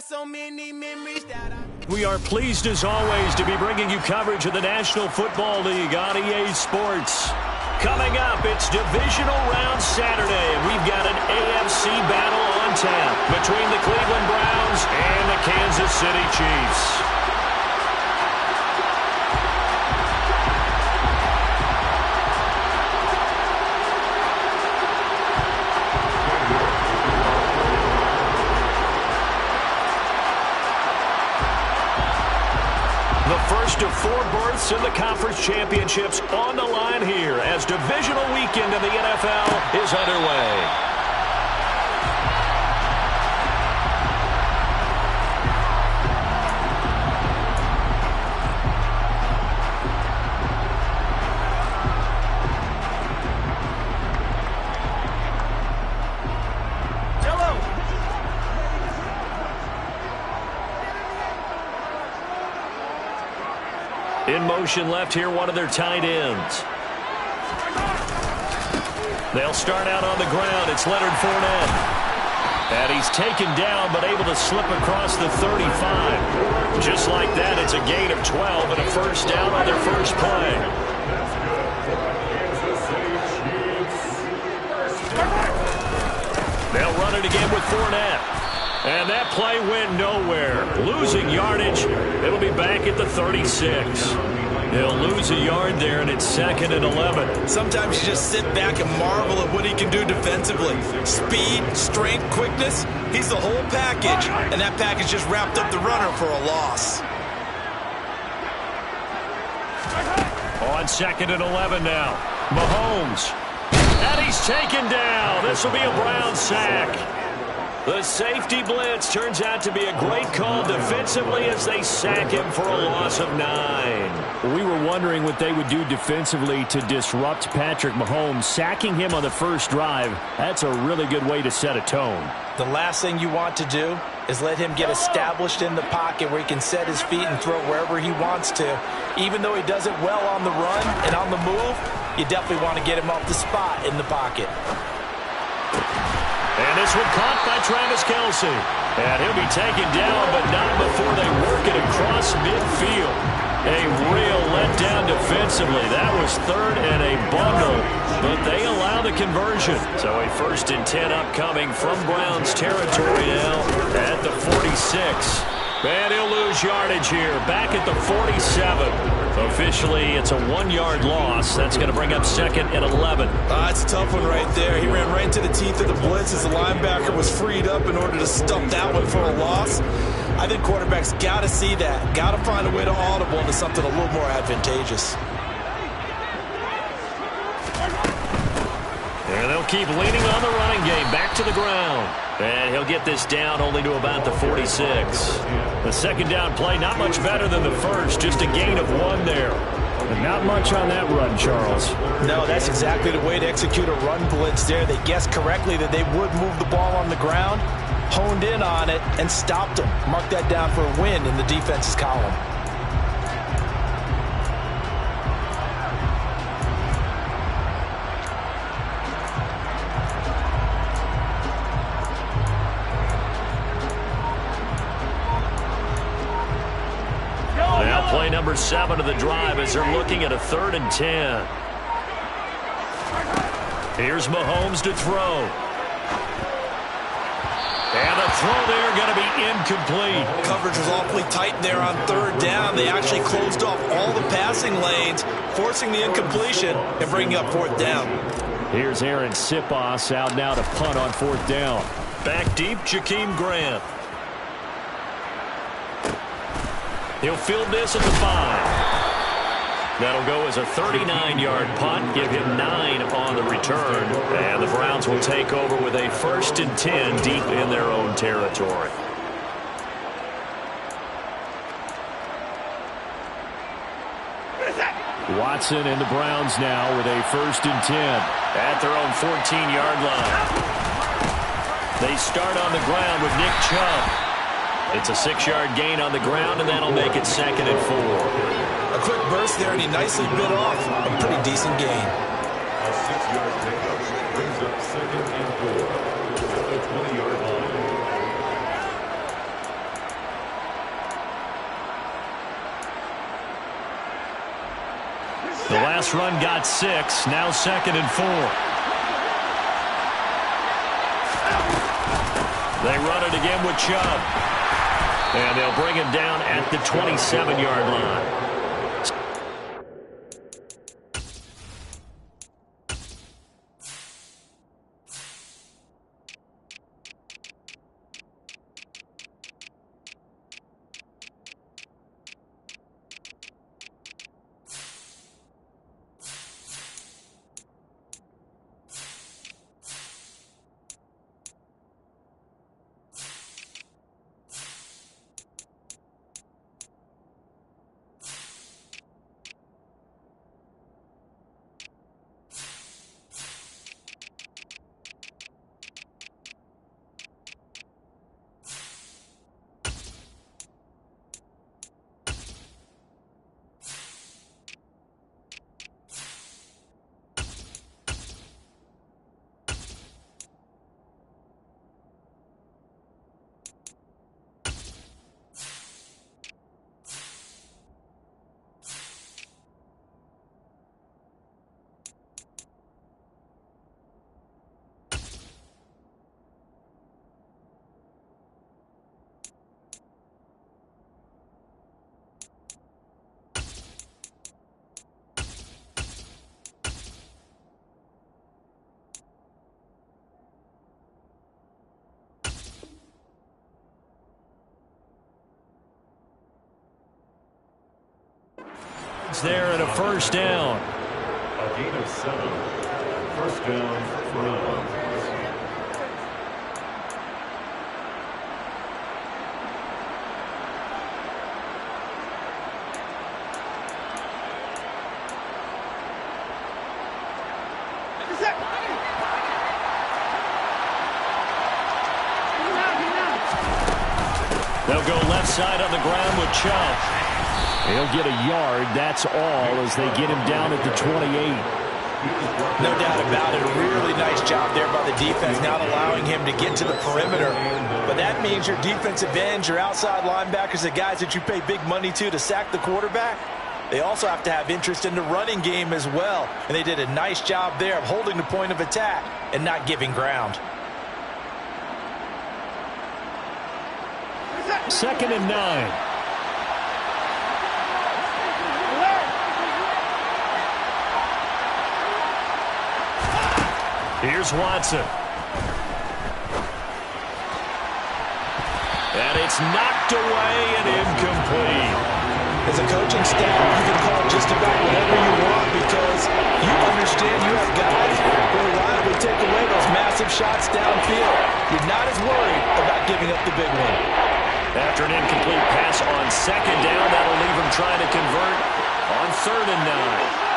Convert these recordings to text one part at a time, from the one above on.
so many memories that We are pleased as always to be bringing you coverage of the National Football League on EA Sports. Coming up, it's Divisional Round Saturday, and we've got an AFC battle on tap between the Cleveland Browns and the Kansas City Chiefs. First of four berths in the conference championships on the line here as divisional weekend in the NFL is underway. In motion left here, one of their tight ends. They'll start out on the ground. It's Leonard Fournette. And he's taken down, but able to slip across the 35. Just like that, it's a gain of 12 and a first down on their first play. They'll run it again with Fournette. And that play went nowhere. Losing yardage. It'll be back at the 36. He'll lose a yard there, and it's 2nd and 11. Sometimes you just sit back and marvel at what he can do defensively. Speed, strength, quickness. He's the whole package. And that package just wrapped up the runner for a loss. On 2nd and 11 now. Mahomes. And he's taken down. This will be a Brown sack. The safety blitz turns out to be a great call defensively as they sack him for a loss of 9. We were wondering what they would do defensively to disrupt Patrick Mahomes. Sacking him on the first drive, that's a really good way to set a tone. The last thing you want to do is let him get established in the pocket where he can set his feet and throw wherever he wants to. Even though he does it well on the run and on the move, you definitely want to get him off the spot in the pocket. And this one caught by Travis Kelce. And he'll be taken down, but not before they work it across midfield. A real letdown defensively. That was 3rd and a bundle, but they allow the conversion. So a 1st and 10 upcoming from Browns territory now at the 46. And he'll lose yardage here, back at the 47. Officially, it's a 1-yard loss. That's going to bring up 2nd and 11. It's a tough one right there. He ran right into the teeth of the blitz as the linebacker was freed up in order to stump that one for a loss. I think quarterbacks got to see that. Got to find a way to audible into something a little more advantageous. And they'll keep leaning on the running game. Back to the ground. And he'll get this down only to about the 46. The second down play, not much better than the first. Just a gain of 1 there. And not much on that run, Charles. No, that's exactly the way to execute a run blitz there. They guessed correctly that they would move the ball on the ground, honed in on it, and stopped them. Mark that down for a win in the defense's column. Play number 7 of the drive as they're looking at a 3rd and 10. Here's Mahomes to throw. And the throw there going to be incomplete. Coverage was awfully tight there on 3rd down. They actually closed off all the passing lanes, forcing the incompletion and bringing up 4th down. Here's Aaron Sipos out now to punt on 4th down. Back deep, Jakeem Grant. He'll field this at the 5. That'll go as a 39-yard punt, give him 9 on the return. And the Browns will take over with a 1st and 10 deep in their own territory. Watson and the Browns now with a 1st and 10. At their own 14-yard line. They start on the ground with Nick Chubb. It's a 6-yard gain on the ground, and that'll make it 2nd and 4. A quick burst there, and he nicely bit off a pretty decent gain. A 6-yard pickup brings up 2nd and 4 at the 20-yard line. The last run got 6. Now 2nd and 4. They run it again with Chubb. And they'll bring him down at the 27-yard line. There and a first down. A gain of 7. First down for Browns. They'll go left side on the ground with Chubb. He'll get a yard, that's all, as they get him down at the 28. No doubt about it. A really nice job there by the defense, not allowing him to get to the perimeter. But that means your defensive ends, your outside linebackers, the guys that you pay big money to sack the quarterback, they also have to have interest in the running game as well. And they did a nice job there of holding the point of attack and not giving ground. 2nd and 9. Here's Watson. And it's knocked away and incomplete. As a coaching staff, you can call just about whatever you want because you understand you have guys who will reliably take away those massive shots downfield. You're not as worried about giving up the big one. After an incomplete pass on 2nd down, that'll leave him trying to convert on 3rd and 9.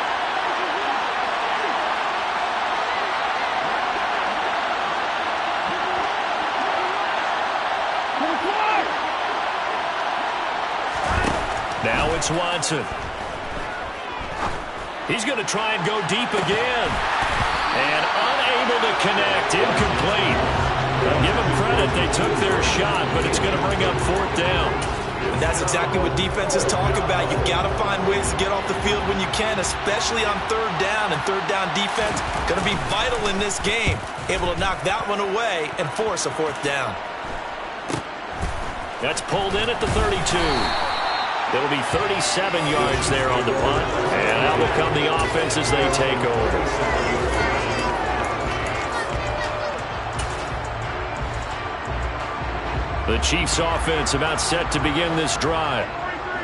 Now it's Watson. He's going to try and go deep again. And unable to connect. Incomplete. I'll give them credit. They took their shot, but it's going to bring up 4th down. And that's exactly what defenses talk about. You've got to find ways to get off the field when you can, especially on 3rd down. And 3rd down defense going to be vital in this game. Able to knock that one away and force a 4th down. That's pulled in at the 32. It'll be 37 yards there on the punt. And out will come the offense as they take over. The Chiefs offense about set to begin this drive.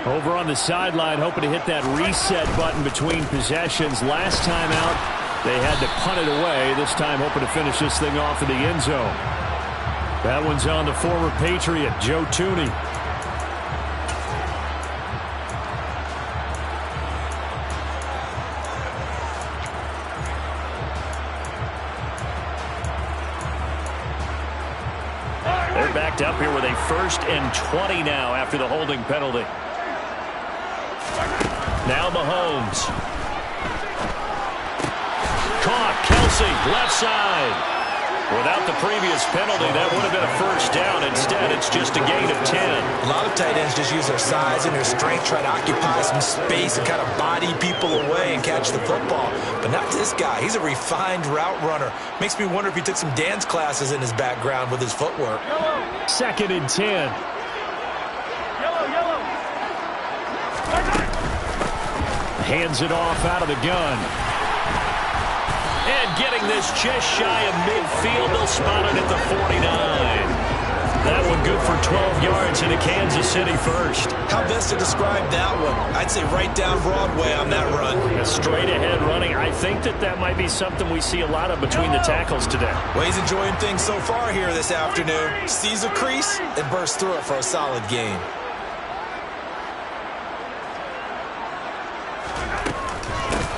Over on the sideline, hoping to hit that reset button between possessions. Last time out, they had to punt it away. This time hoping to finish this thing off in the end zone. That one's on the former Patriot, Joe Thuney. They're backed up here with a 1st and 20 now after the holding penalty. Now Mahomes. Caught. Kelsey, left side. Without the previous penalty, that would have been a first down. Instead, it's just a gain of 10. A lot of tight ends just use their size and their strength, try to occupy some space and kind of body people away and catch the football. But not this guy. He's a refined route runner. Makes me wonder if he took some dance classes in his background with his footwork. 2nd and 10. Hands it off out of the gun. And getting this just shy of midfield, they'll spot it at the 49. That one good for 12 yards into Kansas City first. How best to describe that one? I'd say right down Broadway on that run. A straight ahead running. I think that might be something we see a lot of between the tackles today. Well, he's enjoying things so far here this afternoon. Sees a crease and bursts through it for a solid gain.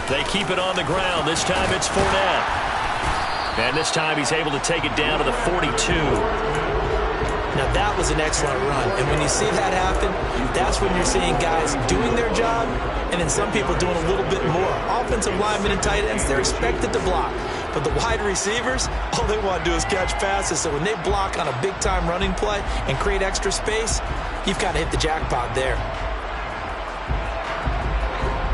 They keep it on the ground. This time it's Fournette. And this time he's able to take it down to the 42. Now that was an excellent run. And when you see that happen, that's when you're seeing guys doing their job and then some people doing a little bit more. Offensive linemen and tight ends, they're expected to block. But the wide receivers, all they want to do is catch passes. So when they block on a big-time running play and create extra space, you've got to hit the jackpot there.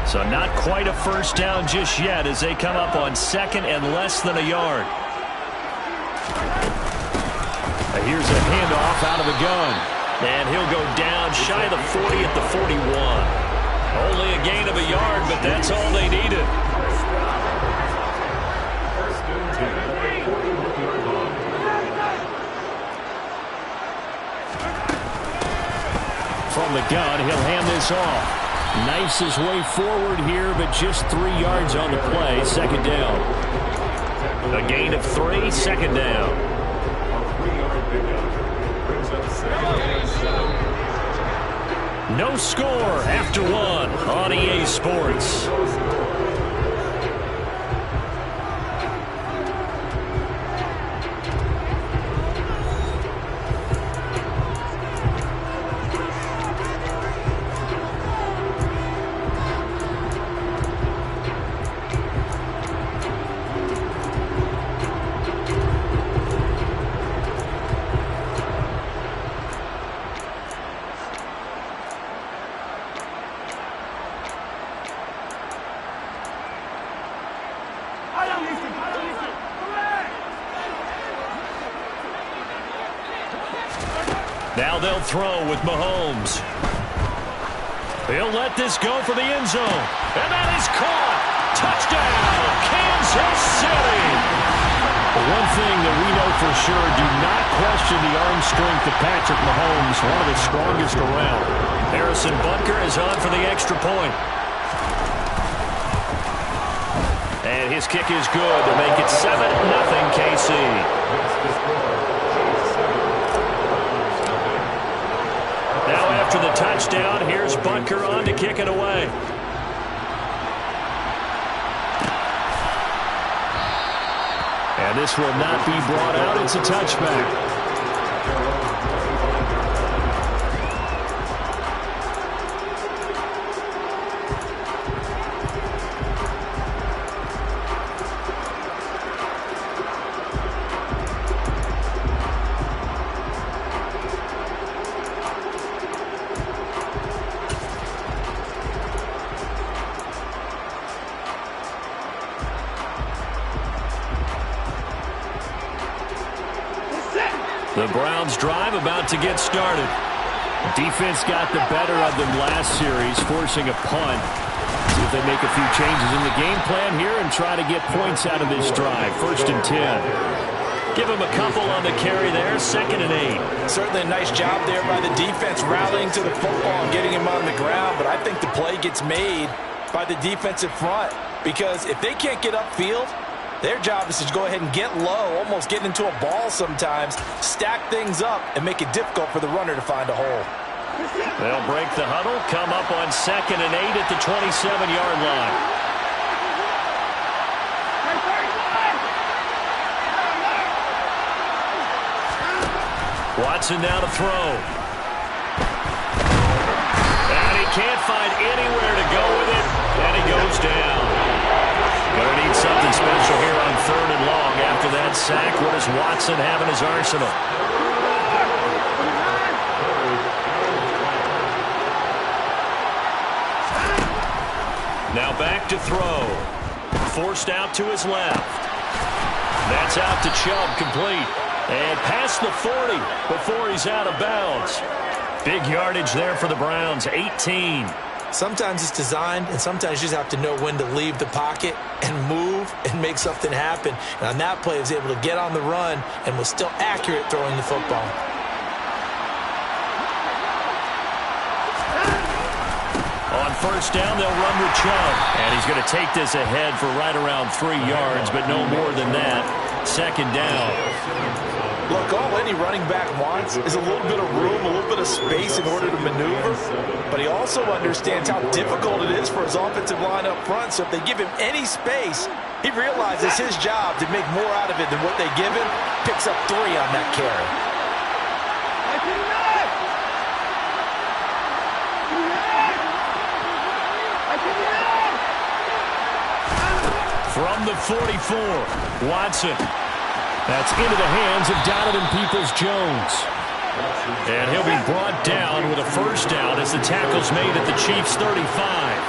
So not quite a first down just yet as they come up on 2nd and less than a yard. Here's a handoff out of the gun. And he'll go down shy of the 40 at the 41. Only a gain of a yard, but that's all they needed. From the gun, he'll hand this off. Knifes his way forward here, but just 3 yards on the play. 2nd down. A gain of 3, 2nd down. No score after 1 on EA Sports. Now they'll throw with Mahomes. He'll let this go for the end zone. And that is caught. Touchdown, Kansas City. One thing that we know for sure, do not question the arm strength of Patrick Mahomes, one of the strongest around. Harrison Butker is on for the extra point. And his kick is good to make it 7-0 KC. Now after the touchdown, here's Butker on to kick it away. And this will not be brought out. It's a touchback. The Browns drive about to get started. Defense got the better of them last series, forcing a punt. See if they make a few changes in the game plan here and try to get points out of this drive. 1st and 10. Give him a couple on the carry there. 2nd and 8. Certainly a nice job there by the defense rallying to the football and getting him on the ground. But I think the play gets made by the defensive front. Because if they can't get upfield, their job is to go ahead and get low, almost get into a ball sometimes, stack things up, and make it difficult for the runner to find a hole. They'll break the huddle, come up on 2nd and 8 at the 27-yard line. Watson now to throw. And he can't find anywhere to go with it, and he goes down. Going to need something special here on 3rd and long after that sack. What does Watson have in his arsenal? Now back to throw. Forced out to his left. That's out to Chubb, complete. And past the 40 before he's out of bounds. Big yardage there for the Browns, 18. Sometimes it's designed, and sometimes you just have to know when to leave the pocket and move and make something happen. And on that play, he was able to get on the run and was still accurate throwing the football. On first down, they'll run with Chubb. And he's going to take this ahead for right around 3 yards, but no more than that. Second down. Look, all any running back wants is a little bit of room, a little bit of space in order to maneuver. But he also understands how difficult it is for his offensive line up front. So if they give him any space, he realizes his job to make more out of it than what they give him. Picks up 3 on that carry. From the 44, Watson. That's into the hands of Donovan Peoples-Jones. And he'll be brought down with a first down as the tackle's made at the Chiefs' 35.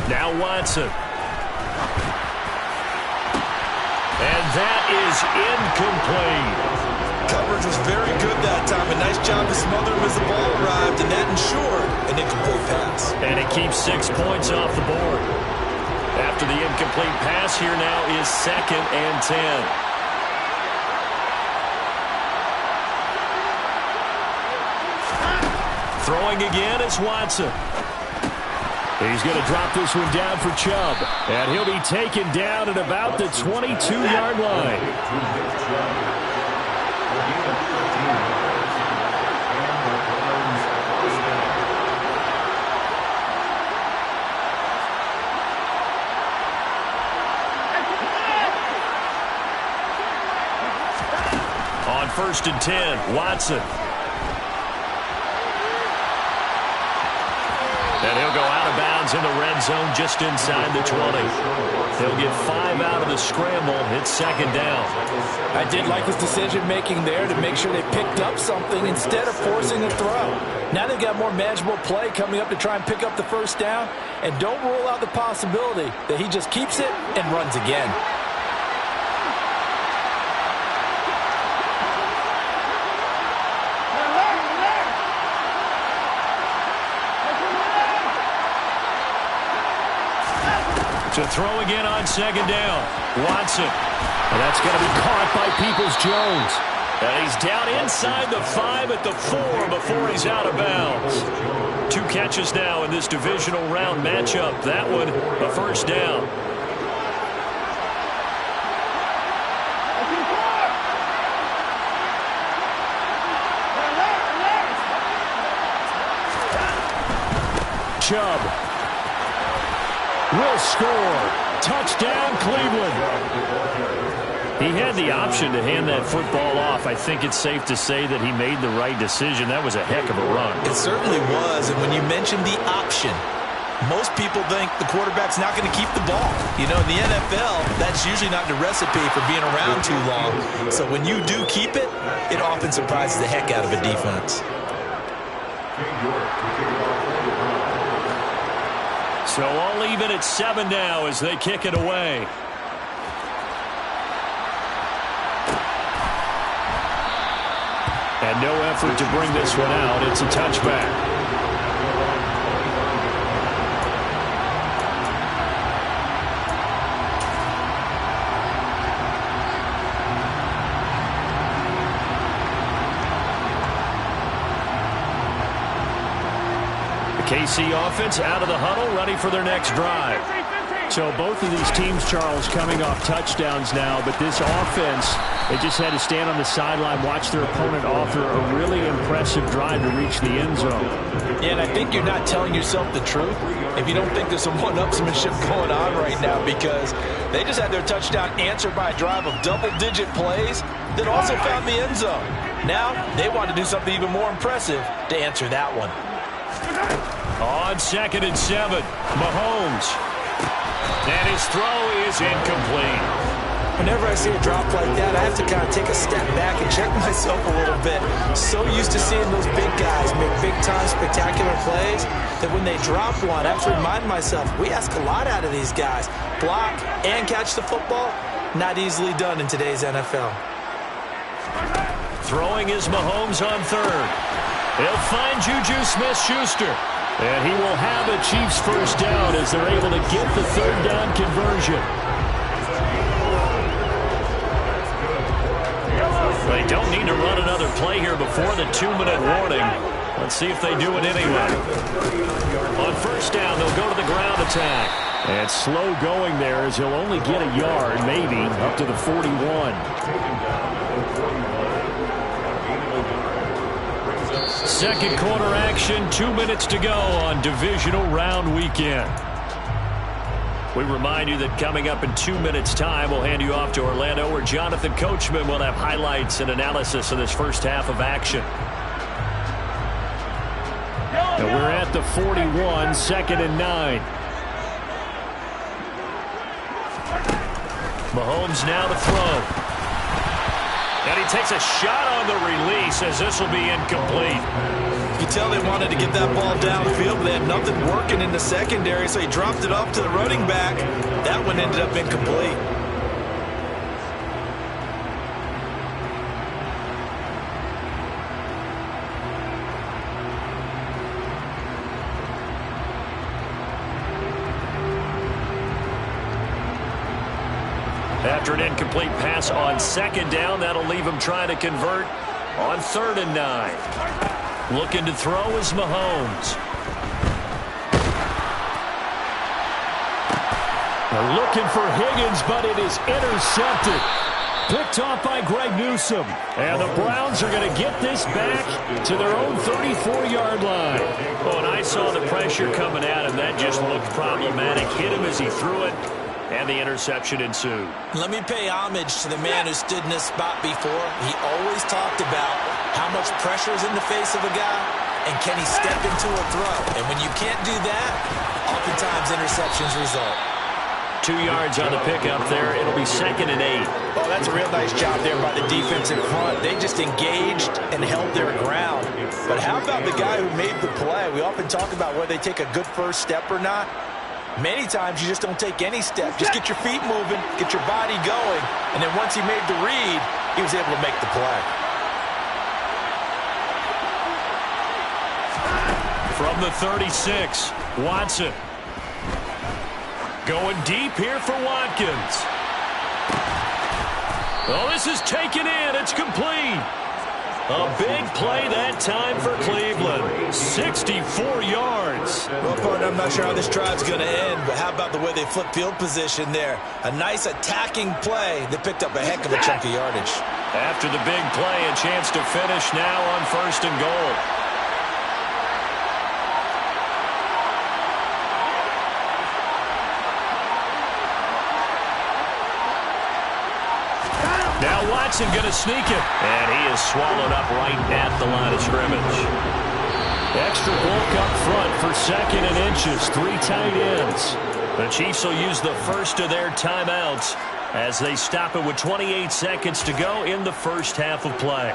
Now Watson. And that is incomplete. Coverage was very good that time. A nice job to smother him as the ball arrived, and that ensured an incomplete pass. And it keeps 6 points off the board. After the incomplete pass, here now is 2nd and 10. Throwing again is Watson. He's going to drop this one down for Chubb. And he'll be taken down at about the 22-yard line. On 1st and 10, Watson. And he'll go out of bounds in the red zone just inside the 20. He'll get 5 out of the scramble. It's 2nd down. I did like his decision-making there to make sure they picked up something instead of forcing a throw. Now they've got more manageable play coming up to try and pick up the first down. And don't rule out the possibility that he just keeps it and runs again. To throw again on 2nd down. Watson. And that's going to be caught by Peoples-Jones. And he's down inside the 5 at the 4 before he's out of bounds. 2 catches now in this divisional round matchup. That one, a first down. Chubb will score. Touchdown, Cleveland. He had the option to hand that football off. I think it's safe to say that he made the right decision. That was a heck of a run. It certainly was. And when you mention the option, most people think the quarterback's not going to keep the ball. You know, in the NFL, that's usually not the recipe for being around too long. So when you do keep it, it often surprises the heck out of a defense. So all even at 7 now as they kick it away. And no effort to bring this one out. It's a touchback. KC offense out of the huddle, ready for their next drive. So both of these teams, Charles, coming off touchdowns now, but this offense, they just had to stand on the sideline, watch their opponent author a really impressive drive to reach the end zone. Yeah, and I think you're not telling yourself the truth if you don't think there's some one-upsmanship going on right now, because they just had their touchdown answered by a drive of double-digit plays that also found the end zone. Now they want to do something even more impressive to answer that one. On 2nd and 7, Mahomes. And his throw is incomplete. Whenever I see a drop like that, I have to kind of take a step back and check myself a little bit. So used to seeing those big guys make big-time spectacular plays that when they drop one, I have to remind myself, we ask a lot out of these guys. Block and catch the football, not easily done in today's NFL. Throwing is Mahomes on 3rd. He'll find Juju Smith-Schuster. And he will have a Chiefs first down as they're able to get the 3rd down conversion. They don't need to run another play here before the 2-minute warning. Let's see if they do it anyway. On 1st down, they'll go to the ground attack. And slow going there as he'll only get a yard, maybe, up to the 41. Second quarter action, 2 minutes to go on divisional round weekend. We remind you that coming up in 2 minutes' time, we'll hand you off to Orlando, where Jonathan Coachman will have highlights and analysis of this first half of action. And we're at the 41, 2nd and 9. Mahomes now to throw. And he takes a shot on the release as this will be incomplete. You can tell they wanted to get that ball downfield, but they had nothing working in the secondary, so he dropped it off to the running back. That one ended up incomplete. After an incomplete pass on 2nd down, that'll leave him trying to convert on 3rd and 9. Looking to throw is Mahomes. They're looking for Higgins, but it is intercepted. Picked off by Greg Newsome. And the Browns are going to get this back to their own 34-yard line. Oh, and I saw the pressure coming at him. That just looked problematic. Hit him as he threw it. And the interception ensued. Let me pay homage to the man who stood in this spot before. He always talked about how much pressure is in the face of a guy, and can he step into a throw. And when you can't do that, oftentimes interceptions result. 2 yards on the pickup there. It'll be 2nd and 8. Oh, that's a real nice job there by the defense in front. They just engaged and held their ground. But how about the guy who made the play? We often talk about whether they take a good first step or not. Many times you just don't take any step. Just get your feet moving, get your body going, and then once he made the read, he was able to make the play. From the 36, Watson. Going deep here for Watkins. Oh, this is taken in. It's complete. A big play that time for Cleveland. 64 yards. Well, partner, I'm not sure how this drive's going to end, but how about the way they flip field position there? A nice attacking play that picked up a heck of a chunk of yardage. After the big play, a chance to finish now on 1st and goal. Now Watson going to sneak it. And he is swallowed up right at the line of scrimmage. Extra bulk up front for 2nd and inches. 3 tight ends. The Chiefs will use the first of their timeouts as they stop it with 28 seconds to go in the first half of play.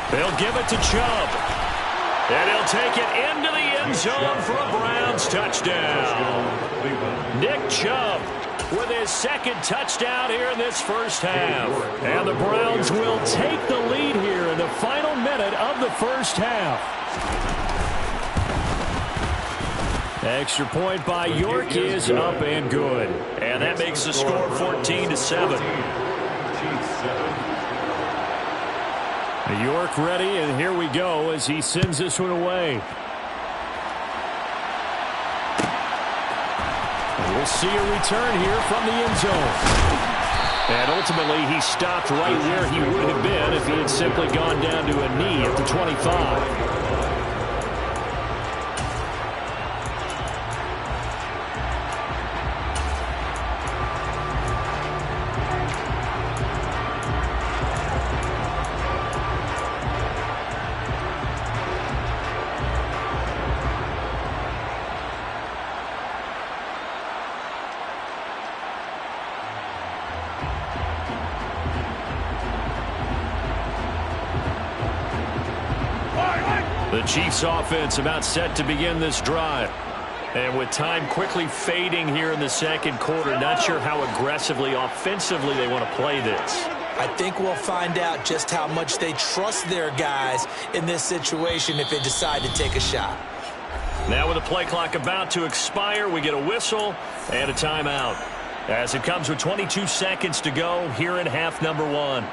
They'll give it to Chubb. And he'll take it into the end zone for a Browns touchdown. Nick Chubb with his 2nd touchdown here in this first half. And the Browns will take the lead here in the final minute of the first half. Extra point by York is up and good. And that makes the score 14-7. York ready, and here we go as he sends this one away. We'll see a return here from the end zone. And ultimately, he stopped right where he would have been if he had simply gone down to a knee at the 25. The Chiefs offense about set to begin this drive. And with time quickly fading here in the second quarter, not sure how aggressively, offensively they want to play this. I think we'll find out just how much they trust their guys in this situation if they decide to take a shot. Now with the play clock about to expire, we get a whistle and a timeout. As it comes with 22 seconds to go here in half number one.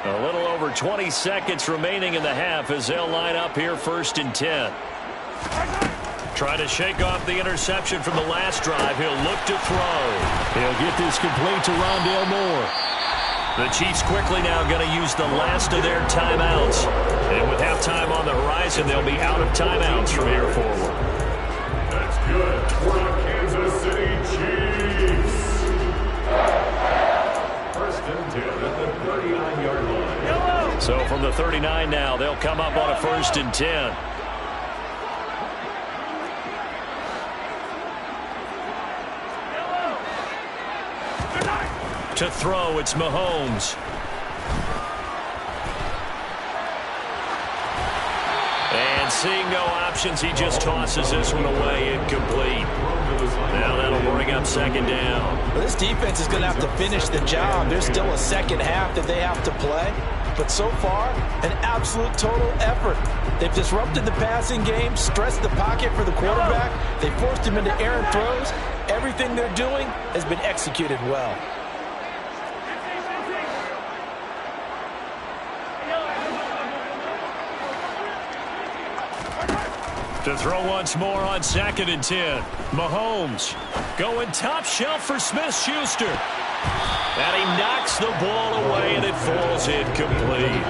A little over 20 seconds remaining in the half as they'll line up here 1st and 10. Trying to shake off the interception from the last drive. He'll look to throw. He'll get this complete to Rondale Moore. The Chiefs quickly now going to use the last of their timeouts. And with halftime on the horizon, they'll be out of timeouts from here forward. That's good for the Kansas City Chiefs. 1st and 10 at the 39-yard line. So from the 39 now, they'll come up on a 1st and 10. To throw, it's Mahomes. And seeing no options, he just tosses this one away, incomplete. Now that'll bring up 2nd down. Well, this defense is going to have to finish the job. There's still a second half that they have to play. But so far, an absolute total effort. They've disrupted the passing game, stressed the pocket for the quarterback. They forced him into errant throws. Everything they're doing has been executed well. To throw once more on 2nd and 10. Mahomes going top shelf for Smith-Schuster. And he knocks the ball away, and it falls incomplete.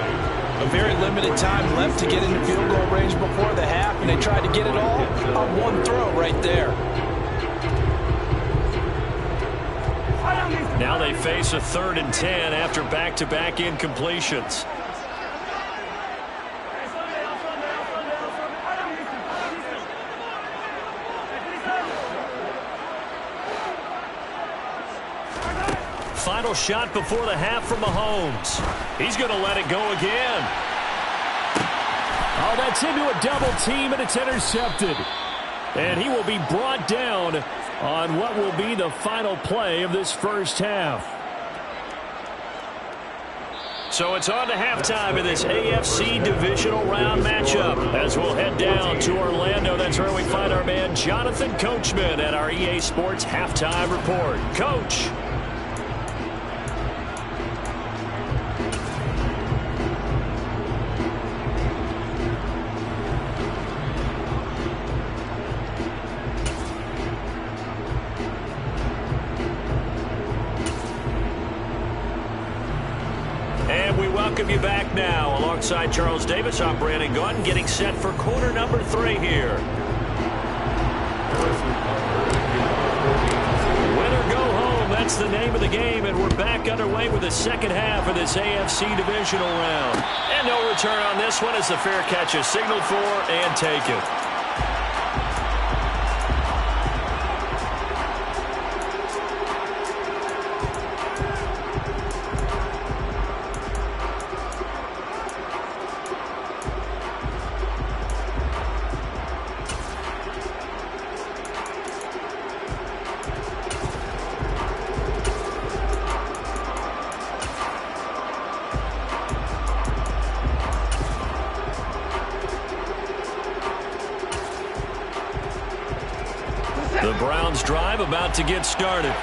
A very limited time left to get into field goal range before the half, and they tried to get it all on one throw right there. Now they face a 3rd and 10 after back-to-back incompletions. Final shot before the half from Mahomes. He's going to let it go again. Oh, that's into a double team, and it's intercepted. And he will be brought down on what will be the final play of this first half. So it's on to halftime in this AFC divisional round matchup as we'll head down to Orlando. That's where we find our man Jonathan Coachman at our EA Sports Halftime Report. Coach. Welcome you back now. Alongside Charles Davis, I'm Brandon Gaudin, getting set for quarter number 3 here. Win or go home, that's the name of the game, and we're back underway with the second half of this AFC divisional round. And no return on this one as the fair catch is signaled for and taken. drive about to get started.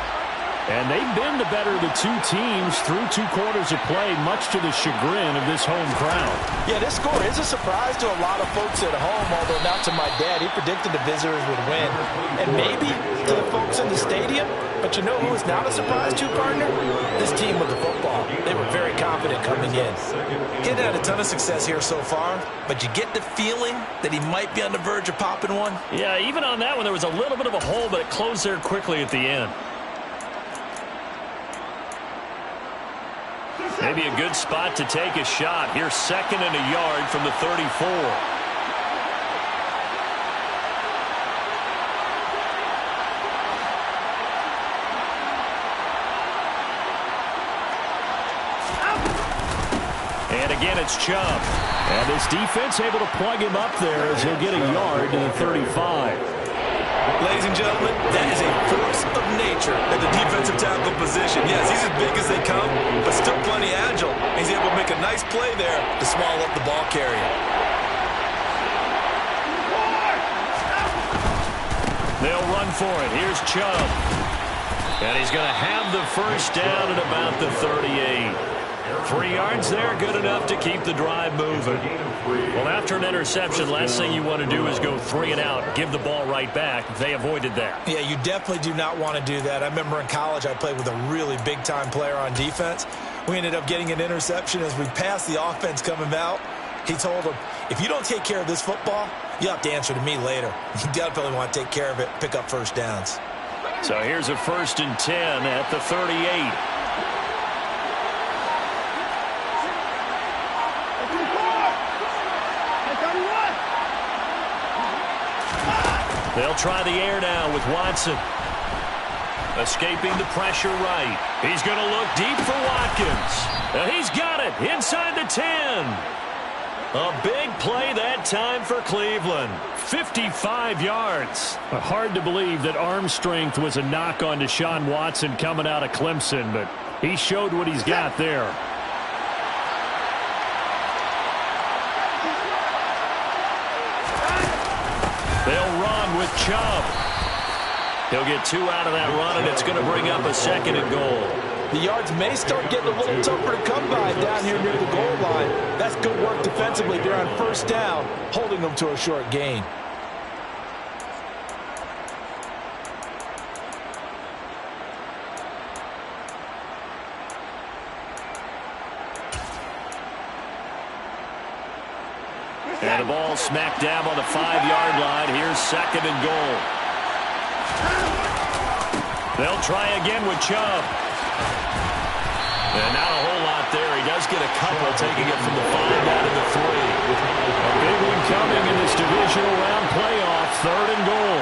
And they've been the better of the two teams through 2 quarters of play, much to the chagrin of this home crowd. Yeah, this score is a surprise to a lot of folks at home, although not to my dad. He predicted the visitors would win. And maybe to the folks in the stadium, but you know who is not a surprise to, partner? This team with the football. They were very confident coming in. He hadn't had a ton of success here so far, but you get the feeling that he might be on the verge of popping one. Yeah, even on that one, there was a little bit of a hole, but it closed there quickly at the end. Maybe a good spot to take a shot. Here's 2nd and a yard from the 34. And again, it's Chubb. And this defense able to plug him up there as he'll get a yard to the 35. Ladies and gentlemen, that is a force of nature at the defensive tackle position. Yes, he's as big as they come, but still plenty agile. He's able to make a nice play there to small up the ball carrier. They'll run for it. Here's Chubb. And he's going to have the first down at about the 38. 3 yards there, good enough to keep the drive moving. Well, after an interception, last thing you want to do is go 3 and out, give the ball right back. They avoided that. Yeah, you definitely do not want to do that. I remember in college I played with a really big-time player on defense. We ended up getting an interception as we passed the offense coming out. He told him, if you don't take care of this football, you have to answer to me later. You definitely want to take care of it, pick up first downs. So here's a 1st and 10 at the 38. They'll try the air now with Watson. Escaping the pressure right. He's going to look deep for Watkins. And he's got it inside the 10. A big play that time for Cleveland. 55 yards. Hard to believe that arm strength was a knock on Deshaun Watson coming out of Clemson, but he showed what he's got there. They'll run with Chubb. He'll get 2 out of that run, and it's going to bring up a 2nd and goal. The yards may start getting a little tougher to come by down here near the goal line. That's good work defensively. They're on 1st down, holding them to a short gain. And the ball smack dab on the 5-yard line. Here's 2nd and goal. They'll try again with Chubb. And not a whole lot there. He does get a couple, taking it from the 5 down to the 3. A big one coming in this divisional round playoff. 3rd and goal.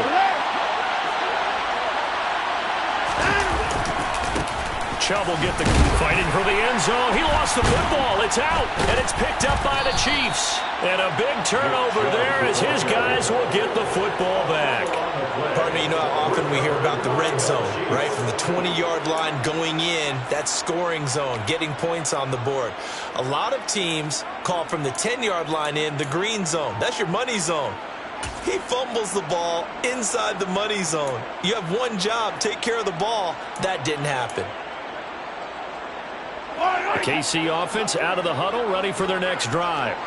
Chubb will get the fighting for the end zone. He lost the football. It's out, and it's picked up by the Chiefs. And a big turnover there as his guys will get the football back. Partner, you know how often we hear about the red zone, right? From the 20-yard line going in, that scoring zone, getting points on the board. A lot of teams call from the 10-yard line in the green zone. That's your money zone. He fumbles the ball inside the money zone. You have one job, take care of the ball. That didn't happen. The KC offense out of the huddle, ready for their next drive.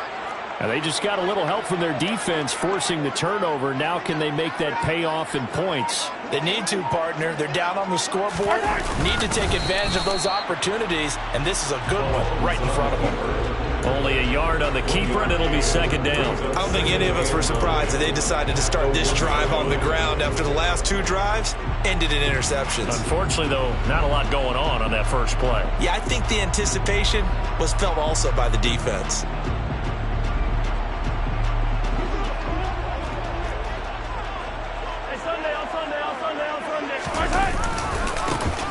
And they just got a little help from their defense forcing the turnover. Now can they make that pay off in points? They need to, partner. They're down on the scoreboard. Need to take advantage of those opportunities, and this is a good one right in front of them. Only a yard on the keeper, and it'll be 2nd down. I don't think any of us were surprised that they decided to start this drive on the ground after the last 2 drives ended in interceptions. Unfortunately, though, not a lot going on that first play. Yeah, I think the anticipation was felt also by the defense.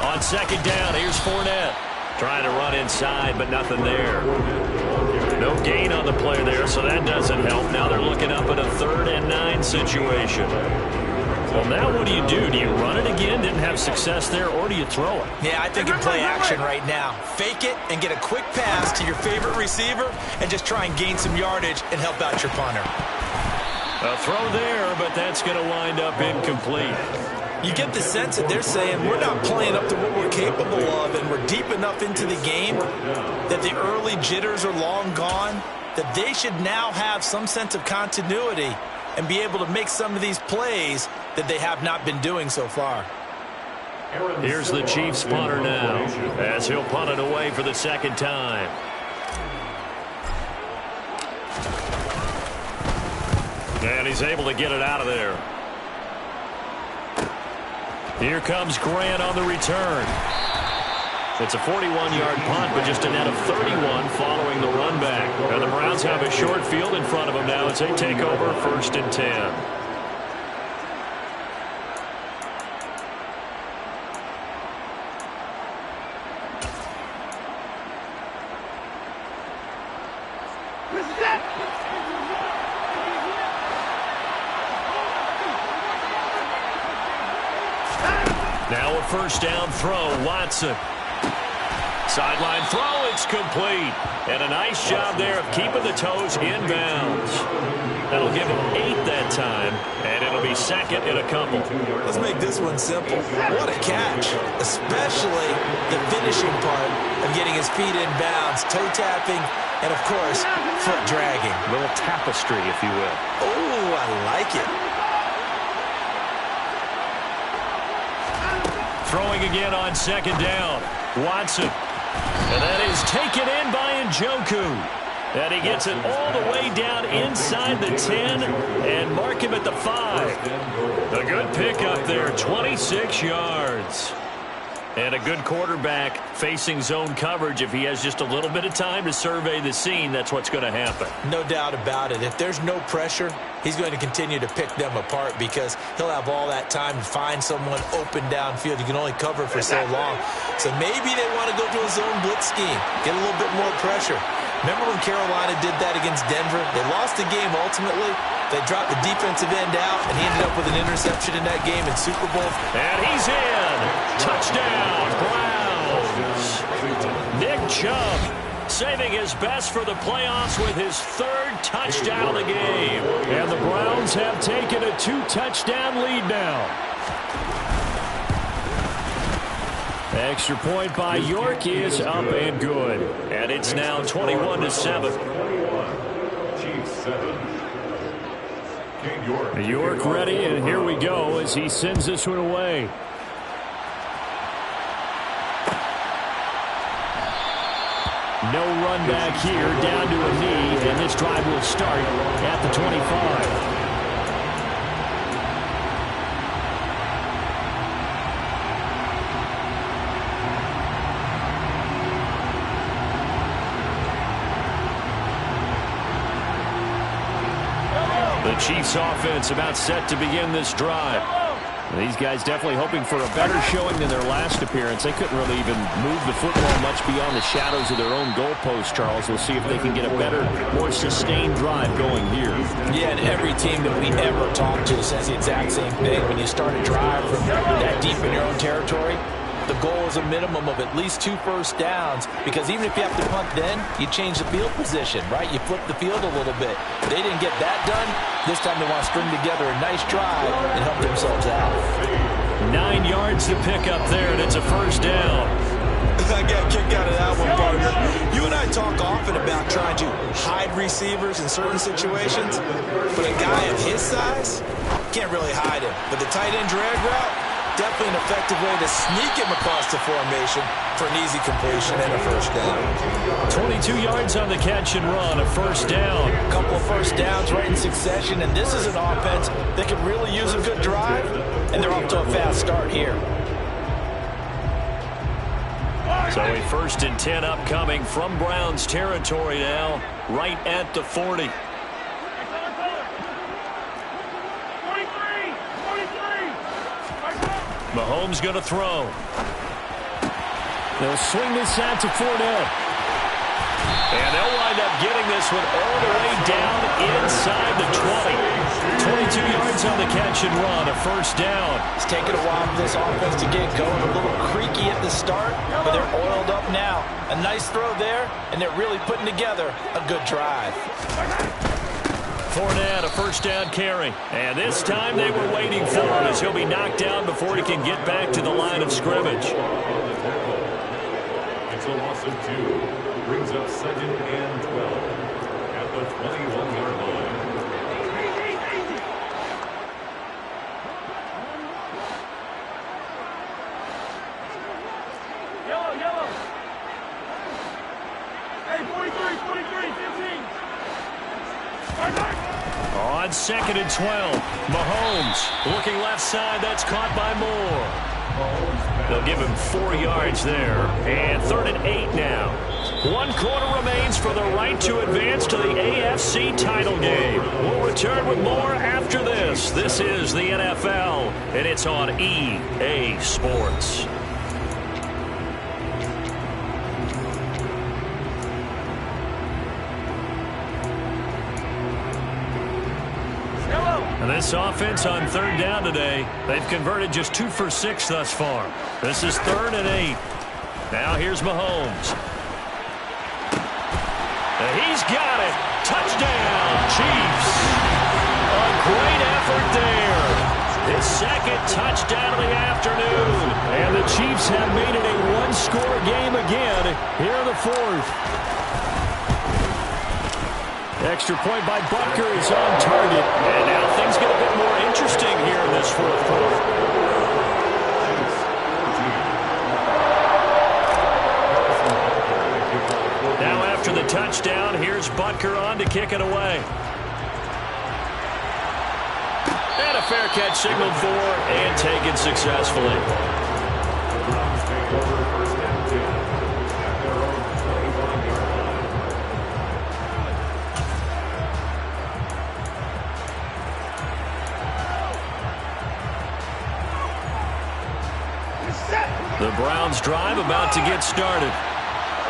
On 2nd down, here's Fournette. Trying to run inside, but nothing there. No gain on the play there, so that doesn't help. Now they're looking up at a 3rd and 9 situation. Well, now what do? Do you run it again? Didn't have success there, or do you throw it? Yeah, I think in play action right now. Fake it and get a quick pass to your favorite receiver and just try and gain some yardage and help out your punter. A throw there, but that's going to wind up incomplete. You get the sense that they're saying we're not playing up to what we're capable of, and we're deep enough into the game that the early jitters are long gone, that they should now have some sense of continuity and be able to make some of these plays that they have not been doing so far. Here's the Chiefs punter now, as he'll punt it away for the second time. And he's able to get it out of there. Here comes Grant on the return. It's a 41-yard punt, but just a net of 31 following the run back. And the Browns have a short field in front of them now as they take over 1st and 10. Now a first down throw, Watson. Sideline throw, it's complete. And a nice job there of keeping the toes inbounds. That'll give him 8 that time, and it'll be second in a couple. Let's make this one simple. What a catch, especially the finishing part of getting his feet in bounds, toe tapping, and of course, foot dragging. A little tapestry, if you will. Oh, I like it. Throwing again on second down. Watson. And that is taken in by Njoku. And he gets it all the way down inside the 10 and mark him at the 5. A good pickup there, 26 yards. And a good quarterback facing zone coverage. If he has just a little bit of time to survey the scene, that's what's going to happen. No doubt about it. If there's no pressure, he's going to continue to pick them apart because he'll have all that time to find someone open downfield. You can only cover for so long. So maybe they want to go to a zone blitz scheme, get a little bit more pressure. Remember when Carolina did that against Denver? They lost the game ultimately. They dropped the defensive end out, and he ended up with an interception in that game in Super Bowl. And he's in. Touchdown, Browns. Nick Chubb saving his best for the playoffs with his 3rd touchdown of the game. And the Browns have taken a 2-touchdown lead now. Extra point by York is up and good. And it's now 21-7. Chiefs 7. York ready, and here we go as he sends this one away. No run back here, down to a knee, and this drive will start at the 25. The Chiefs offense about set to begin this drive. These guys definitely hoping for a better showing than their last appearance. They couldn't really even move the football much beyond the shadows of their own goalpost, Charles. We'll see if they can get a better, more sustained drive going here. Yeah, and every team that we ever talk to says the exact same thing. When you start a drive from that deep in your own territory, the goal is a minimum of at least 2 first downs, because even if you have to punt then, you change the field position, right? You flip the field a little bit. They didn't get that done. This time they want to string together a nice drive and help themselves out. 9 yards to pick up there, and it's a first down. I got a kick out of that one, partner. You and I talk often about trying to hide receivers in certain situations, but a guy of his size can't really hide him. But the tight end drag route, definitely an effective way to sneak him across the formation for an easy completion and a first down. 22 yards on the catch and run, a first down. A couple of first downs right in succession, and this is an offense that could really use a good drive, and they're off to a fast start here. So a 1st and 10 upcoming from Browns territory now, right at the 40. Mahomes going to throw. They'll swing this out to Fournette. And they'll wind up getting this one all the way down inside the 20. 22 yards on the catch and run, a first down. It's taken a while for this offense to get going. A little creaky at the start, but they're oiled up now. A nice throw there, and they're really putting together a good drive. Fournette, a first down carry. And this time they were waiting for him as he'll be knocked down before he can get back to the line of scrimmage. It's a loss of 2. Brings up 2nd and 12 at the 21-yard line. Yellow. Hey, 43, 15. On 2nd and 12, Mahomes looking left side. That's caught by Moore. They'll give him 4 yards there. And 3rd and 8 now. 1 quarter remains for the right to advance to the AFC title game. We'll return with more after this. This is the NFL, and it's on EA Sports. And this offense on 3rd down today, they've converted just 2 for 6 thus far. This is 3rd and 8. Now here's Mahomes. And he's got it. Touchdown, Chiefs. A great effort there. His 2nd touchdown of the afternoon. And the Chiefs have made it a one-score game again here in the 4th. Extra point by Butker is on target. And now things get a bit more interesting here in this 4th quarter. Now after the touchdown, here's Butker on to kick it away. And a fair catch signaled for and taken successfully. The Browns drive about to get started.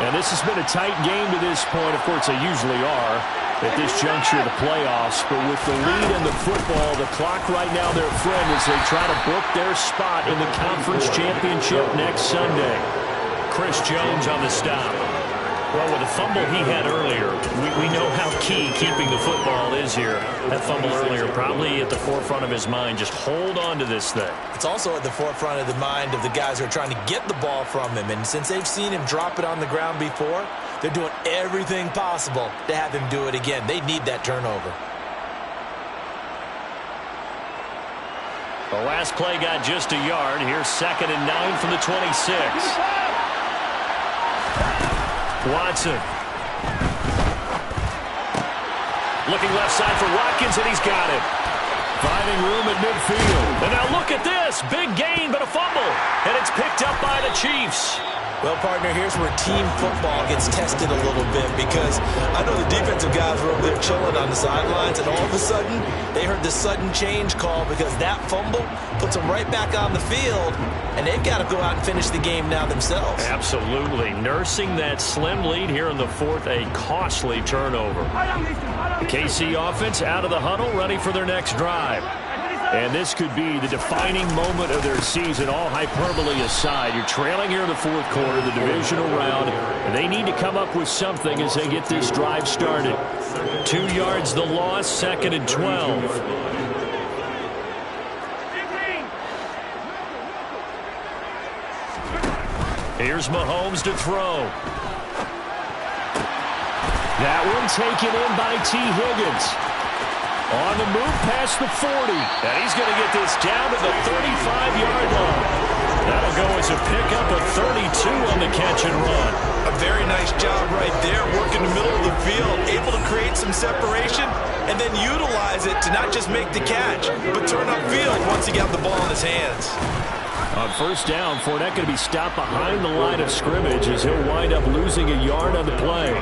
And this has been a tight game to this point. Of course, they usually are at this juncture of the playoffs. But with the lead in the football, the clock right now, their friend, as they try to book their spot in the conference championship next Sunday. Chris Jones on the stop. Well, with the fumble he had earlier, we know how key keeping the football is here. That fumble earlier probably at the forefront of his mind. Just hold on to this thing. It's also at the forefront of the mind of the guys who are trying to get the ball from him. And since they've seen him drop it on the ground before, they're doing everything possible to have him do it again. They need that turnover. The last play got just a yard. Here's 2nd and 9 from the 26. Watson. Looking left side for Watkins, and he's got it. Finding room at midfield. And now look at this. Big gain, but a fumble. And it's picked up by the Chiefs. Well, partner, here's where team football gets tested a little bit, because I know the defensive guys were over there chilling on the sidelines, and all of a sudden, they heard the sudden change call because that fumble puts them right back on the field, and they've got to go out and finish the game now themselves. Absolutely. Nursing that slim lead here in the 4th, a costly turnover. The KC offense out of the huddle, ready for their next drive. And this could be the defining moment of their season, all hyperbole aside. You're trailing here in the 4th quarter, the divisional round, and they need to come up with something as they get this drive started. 2 yards the loss, 2nd and 12. Here's Mahomes to throw. That one taken in by T. Higgins. On the move past the 40. And he's going to get this down to the 35-yard line. That'll go as a pickup of 32 on the catch and run. A very nice job right there, working the middle of the field, able to create some separation, and then utilize it to not just make the catch, but turn upfield once he got the ball in his hands. On 1st down, Fournette going to be stopped behind the line of scrimmage as he'll wind up losing a yard on the play.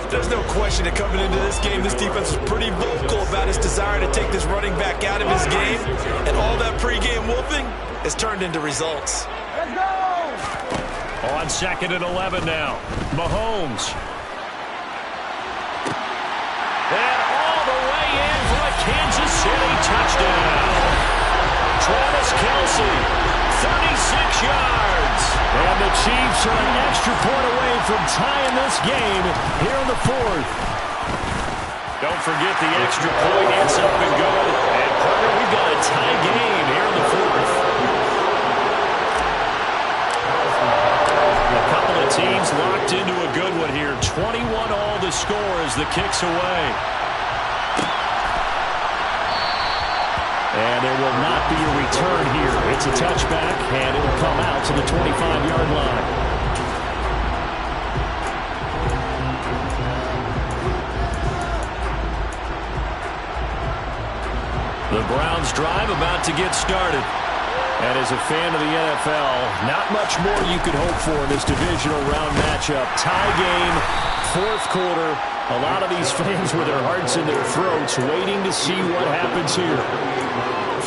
There's no question that coming into this game, this defense was pretty vocal about its desire to take this running back out of his game, and all that pregame whooping has turned into results. Let's go! On 2nd and 11 now, Mahomes. And all the way in for a Kansas City touchdown. Travis Kelce, 36 yards. And the Chiefs are an extra point away from tying this game here in the 4th. Don't forget the extra point. It's up and good. And, partner, we've got a tie game here in the fourth. A couple of teams locked into a good one here. 21 all the score as the kick's away. And there will not be a return here. It's a touchback, and it will come out to the 25-yard line. The Browns drive about to get started. And as a fan of the NFL, not much more you could hope for in this divisional round matchup. Tie game, fourth quarter. A lot of these fans with their hearts in their throats waiting to see what happens here.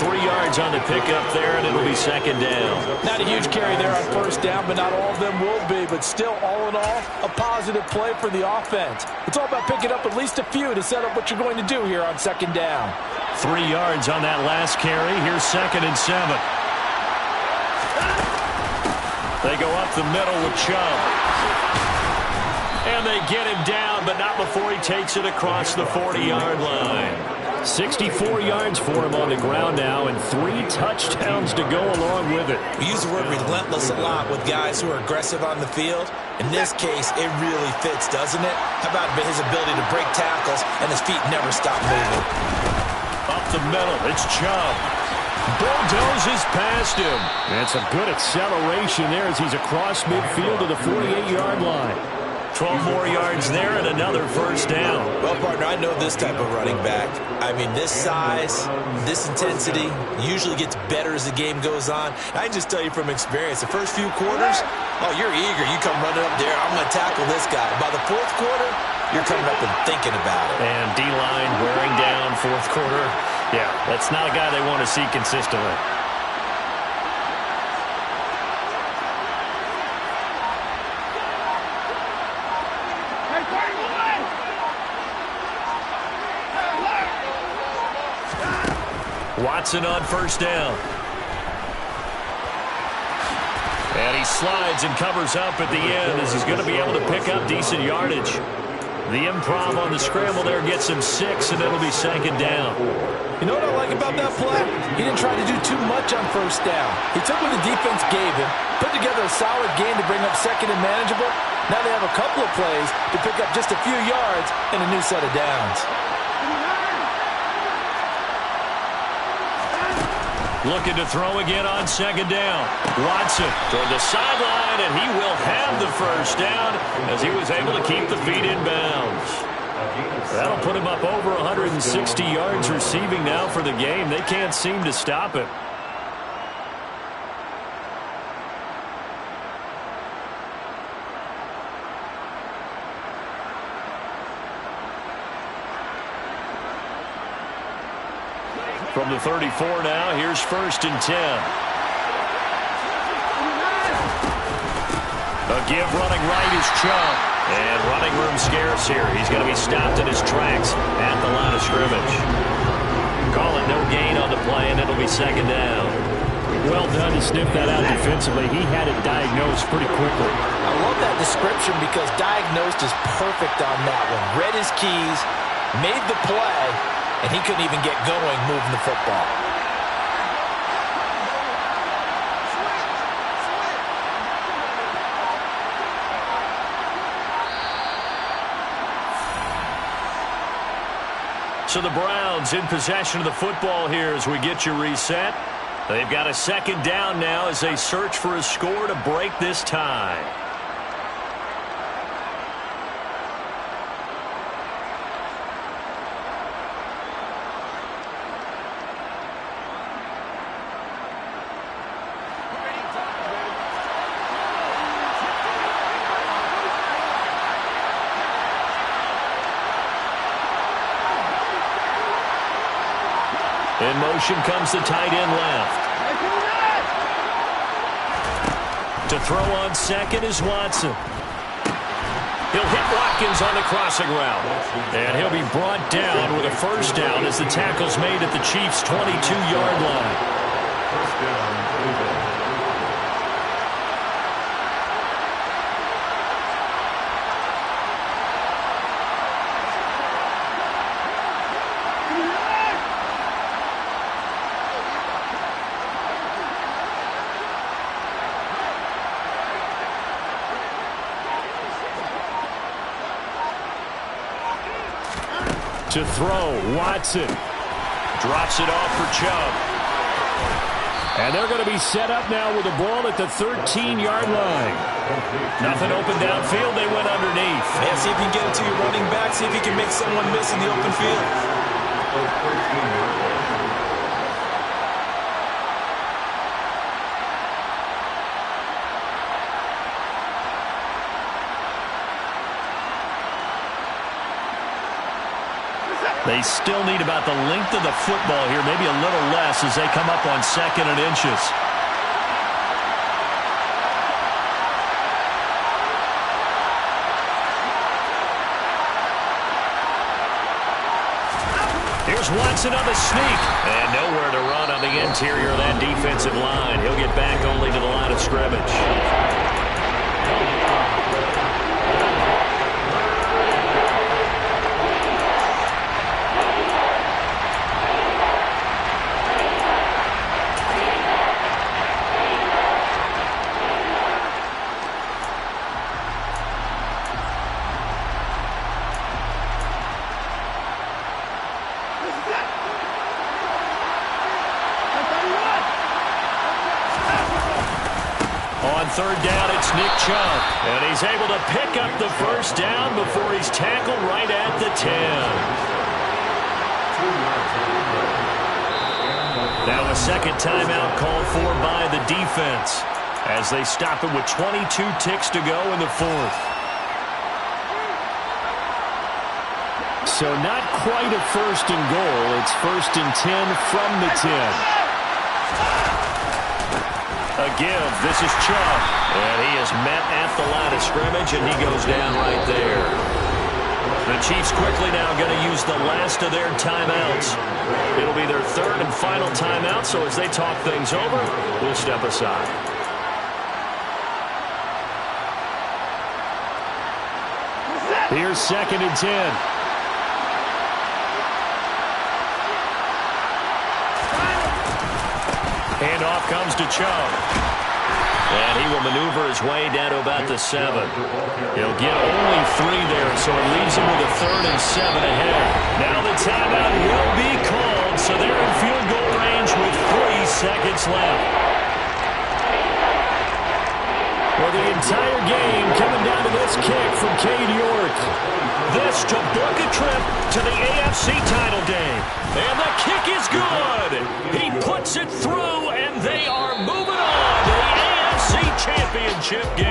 3 yards on the pickup there, and it'll be second down. Not a huge carry there on first down, but not all of them will be. But still, all in all, a positive play for the offense. It's all about picking up at least a few to set up what you're going to do here on second down. 3 yards on that last carry. Here's 2nd and 7. They go up the middle with Chubb. And they get him down, but not before he takes it across the 40-yard line. 64 yards for him on the ground now, and 3 touchdowns to go along with it. We use the word relentless a lot with guys who are aggressive on the field. In this case, it really fits, doesn't it? How about his ability to break tackles, and his feet never stop moving. Up the middle, it's Chubb. Bulldozes past him. And some good acceleration there as he's across midfield to the 48-yard line. 12 more yards there and another first down. Well, partner, I know this type of running back. I mean, this size, this intensity usually gets better as the game goes on. I can just tell you from experience, the first few quarters, oh, you're eager. You come running up there, I'm going to tackle this guy. By the fourth quarter, you're coming up and thinking about it. And D-line wearing down fourth quarter. Yeah, that's not a guy they want to see consistently. Watson on first down. And he slides and covers up at the end as he's going to be able to pick up decent yardage. The improv on the scramble there gets him 6, and it'll be second down. You know what I like about that play? He didn't try to do too much on first down. He took what the defense gave him, put together a solid game to bring up second and manageable. Now they have a couple of plays to pick up just a few yards and a new set of downs. Looking to throw again on second down. Watson toward the sideline, and he will have the first down as he was able to keep the feet in bounds. That'll put him up over 160 yards receiving now for the game. They can't seem to stop it. From the 34 now, here's 1st and 10. A give running right is Chubb. And running room scarce here. He's going to be stopped in his tracks at the line of scrimmage. Call it no gain on the play, and it'll be second down. Well done to sniff that out defensively. He had it diagnosed pretty quickly. I love that description because diagnosed is perfect on that one. Read his keys, made the play, and he couldn't even get going moving the football. So the Browns in possession of the football here as we get you reset. They've got a second down now as they search for a score to break this tie. In motion comes the tight end left. To throw on second is Watson. He'll hit Watkins on the crossing route. And he'll be brought down with a first down as the tackle's made at the Chiefs' 22-yard line. First down, Cleveland. To throw, Watson. Drops it off for Chubb. And they're going to be set up now with the ball at the 13-yard line. Nothing open downfield. They went underneath. Yeah, see if you can get it to your running back. See if you can make someone miss in the open field. They still need about the length of the football here, maybe a little less as they come up on 2nd and inches. Here's Watson on the sneak. And nowhere to run on the interior of that defensive line. He'll get back only to the line of scrimmage. On 3rd down, it's Nick Chubb. And he's able to pick up the first down before he's tackled right at the 10. Now a second timeout called for by the defense as they stop it with 22 ticks to go in the 4th. So not quite a 1st and goal. It's 1st and 10 from the 10. A give. This is Chubb. And he is met at the line of scrimmage, and he goes down right there. The Chiefs quickly now going to use the last of their timeouts. It'll be their 3rd and final timeout, so as they talk things over, we'll step aside. Here's 2nd and 10. Handoff comes to Chubb. And he will maneuver his way down to about the 7. He'll get only 3 there, so it leaves him with a 3rd and 7 ahead. Now the timeout will be called, so they're in field goal range with 3 seconds left. Well, the entire game coming down to this kick from Cade York. This to book a trip to the AFC title game. And the kick is good. He puts it through, and they are moving on to the AFC Championship game.